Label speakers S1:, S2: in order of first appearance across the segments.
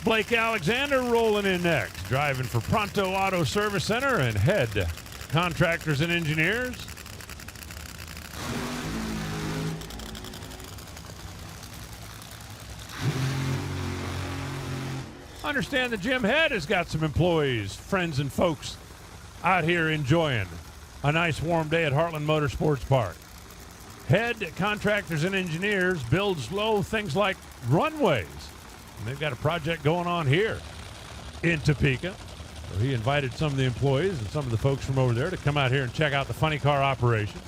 S1: Blake Alexander rolling in next, driving for Pronto Auto Service Center and Head Contractors and Engineers. Understand that Jim Head has got some employees, friends, and folks out here enjoying a nice warm day at Heartland Motorsports Park. Head Contractors and Engineers builds low things like runways. And they've got a project going on here in Topeka. So he invited some of the employees and some of the folks from over there to come out here and check out the funny car operation.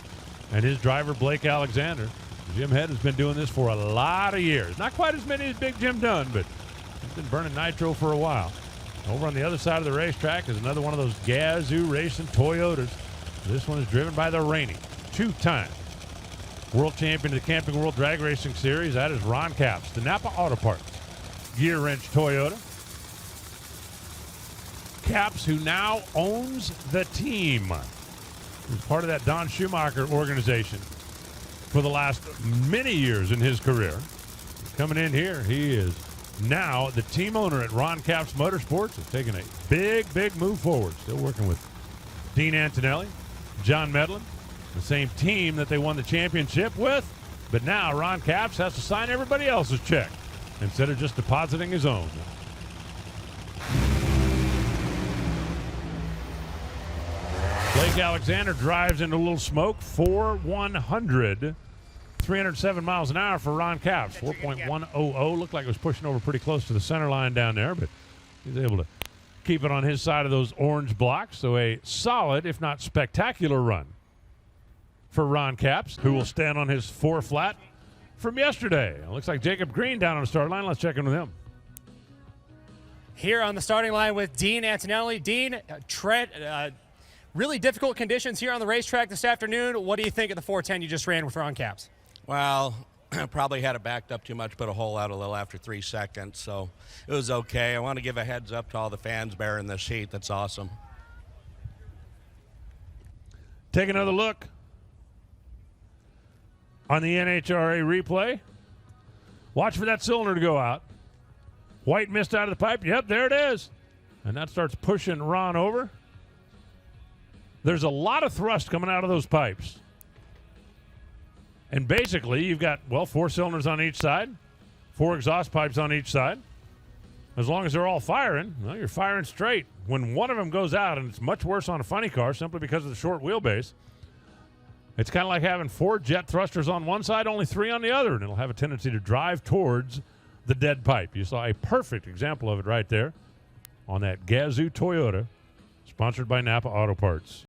S1: And his driver, Blake Alexander. Jim Head has been doing this for a lot of years. Not quite as many as Big Jim done, but he's been burning nitro for a while. Over on the other side of the racetrack is another one of those Gazoo racing Toyotas. This one is driven by the reigning two-time world champion of the Camping World Drag Racing Series. That is Ron Capps, the Napa Auto Parts Gear Wrench Toyota. Capps, who now owns the team, who's part of that Don Schumacher organization for the last many years in his career. Coming in here, he is now the team owner at Ron Capps Motorsports. Has taken a big move forward. Still working with Dean Antonelli, John Medlin, the same team that they won the championship with. But now Ron Capps has to sign everybody else's check instead of just depositing his own. Blake Alexander drives into a little smoke. 4,100. 307 miles an hour for Ron Capps. 4.100. Looked like it was pushing over pretty close to the center line down there, but he's able to keep it on his side of those orange blocks. So a solid, if not spectacular, run for Ron Capps, who will stand on his 4 flat from yesterday. It looks like Jacob Green down on the start line. Let's check in with him.
S2: Here on the starting line with Dean Antonelli. Dean, really difficult conditions here on the racetrack this afternoon. What do you think of the 410 you just ran with Ron Capps?
S3: Well, probably had it backed up too much, put a hole out a little after 3 seconds, so it was okay. I want to give a heads up to all the fans bearing this heat. That's awesome.
S1: Take another look on the NHRA replay. Watch for that cylinder to go out. White mist out of the pipe. Yep, there it is. And that starts pushing Ron over. There's a lot of thrust coming out of those pipes. And basically, you've got, 4 cylinders on each side, 4 exhaust pipes on each side. As long as they're all firing, well, you're firing straight. When one of them goes out, and it's much worse on a funny car simply because of the short wheelbase, it's kind of like having 4 jet thrusters on one side, only 3 on the other, and it'll have a tendency to drive towards the dead pipe. You saw a perfect example of it right there on that Gazoo Toyota, sponsored by Napa Auto Parts.